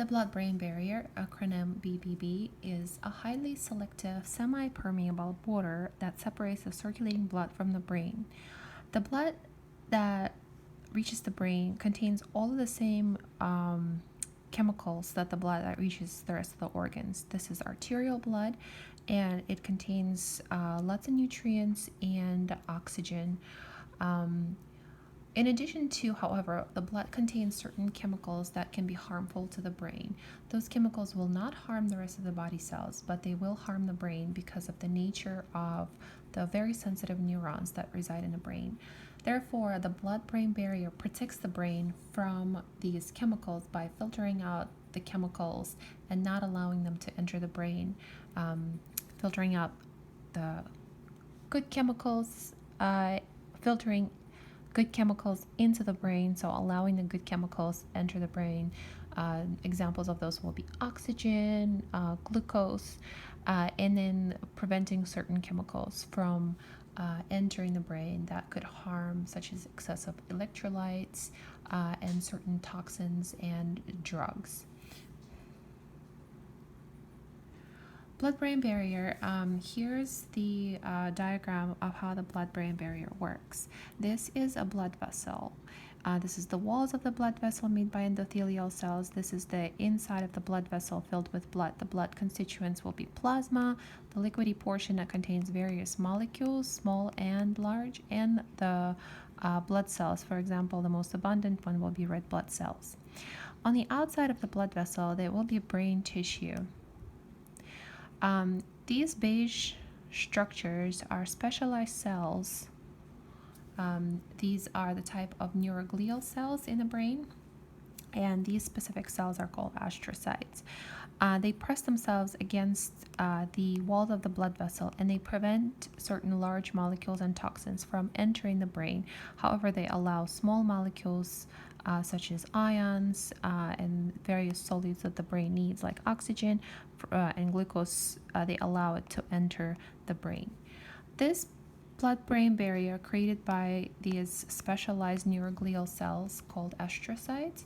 The blood-brain barrier, acronym BBB, is a highly selective, semi-permeable border that separates the circulating blood from the brain. The blood that reaches the brain contains all of the same chemicals that the blood that reaches the rest of the organs. This is arterial blood, and it contains lots of nutrients and oxygen. Um, in addition to, however, the blood contains certain chemicals that can be harmful to the brain. Those chemicals will not harm the rest of the body cells, but they will harm the brain because of the nature of the very sensitive neurons that reside in the brain. Therefore, the blood-brain barrier protects the brain from these chemicals by filtering out the chemicals and not allowing them to enter the brain, filtering out the good chemicals, filtering good chemicals into the brain, so allowing the good chemicals enter the brain. Examples of those will be oxygen, glucose, and then preventing certain chemicals from entering the brain that could harm, such as excessive electrolytes and certain toxins and drugs. Blood-brain barrier, here's the diagram of how the blood-brain barrier works. This is a blood vessel. This is the walls of the blood vessel made by endothelial cells. This is the inside of the blood vessel filled with blood. The blood constituents will be plasma, the liquidy portion that contains various molecules, small and large, and the blood cells. For example, the most abundant one will be red blood cells. On the outside of the blood vessel, there will be brain tissue. These beige structures are specialized cells. These are the type of neuroglial cells in the brain, and these specific cells are called astrocytes. They press themselves against the walls of the blood vessel, and they prevent certain large molecules and toxins from entering the brain. However, they allow small molecules such as ions and various solutes that the brain needs, like oxygen and glucose. They allow it to enter the brain. This blood-brain barrier created by these specialized neuroglial cells called astrocytes.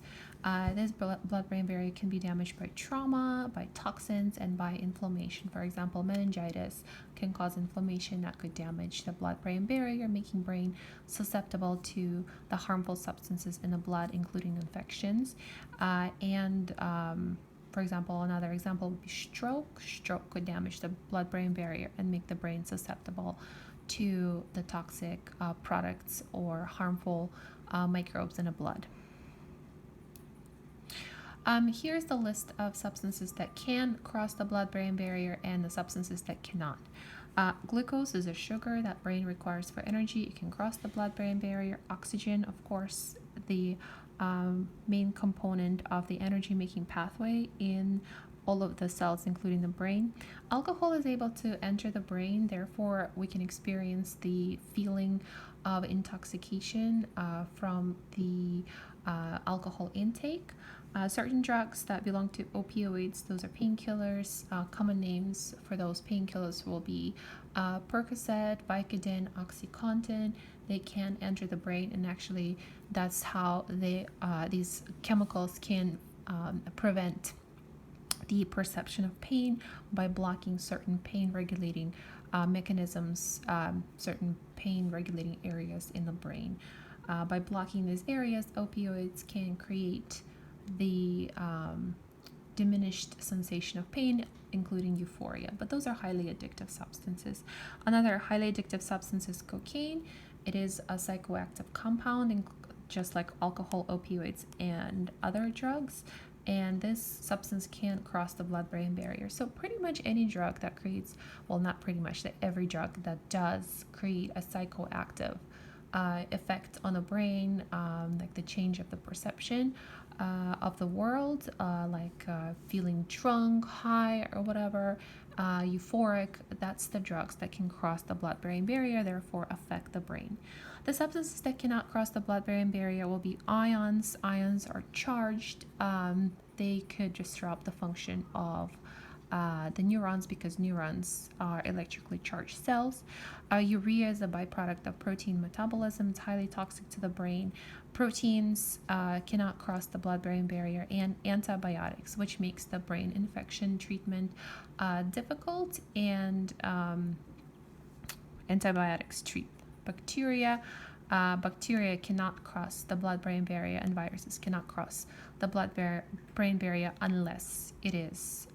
This blood-brain barrier can be damaged by trauma, by toxins, and by inflammation. For example, meningitis can cause inflammation that could damage the blood-brain barrier, making brain susceptible to the harmful substances in the blood, including infections. For example, another example would be stroke. Stroke could damage the blood-brain barrier and make the brain susceptible to the toxic products or harmful microbes in the blood. Here's the list of substances that can cross the blood-brain barrier and the substances that cannot. Glucose is a sugar that brain requires for energy. It can cross the blood-brain barrier. Oxygen, of course, the main component of the energy-making pathway in all of the cells, including the brain. Alcohol is able to enter the brain, therefore we can experience the feeling of intoxication from the alcohol intake. Certain drugs that belong to opioids, those are painkillers. Common names for those painkillers will be Percocet, Vicodin, OxyContin. They can enter the brain, and actually that's how these chemicals can prevent the perception of pain by blocking certain pain regulating mechanisms, certain pain regulating areas in the brain. By blocking these areas, opioids can create the diminished sensation of pain, including euphoria, but those are highly addictive substances. Another highly addictive substance is cocaine. It is a psychoactive compound, just like alcohol, opioids, and other drugs. And this substance can't cross the blood-brain barrier. So pretty much any drug that creates, well, not pretty much, that every drug that does create a psychoactive effect on the brain, like the change of the perception of the world, like feeling drunk, high, or whatever, euphoric, that's the drugs that can cross the blood-brain barrier, therefore affect the brain. The substances that cannot cross the blood-brain barrier will be ions. Ions are charged. They could disrupt the function of the neurons, because neurons are electrically charged cells. Urea is a byproduct of protein metabolism. It's highly toxic to the brain. Proteins cannot cross the blood-brain barrier, and antibiotics, which makes the brain infection treatment difficult, and antibiotics treat bacteria. Bacteria cannot cross the blood-brain barrier, and viruses cannot cross the blood-brain barrier unless it is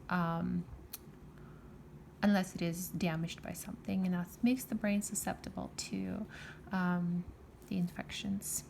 damaged by something, and that makes the brain susceptible to the infections.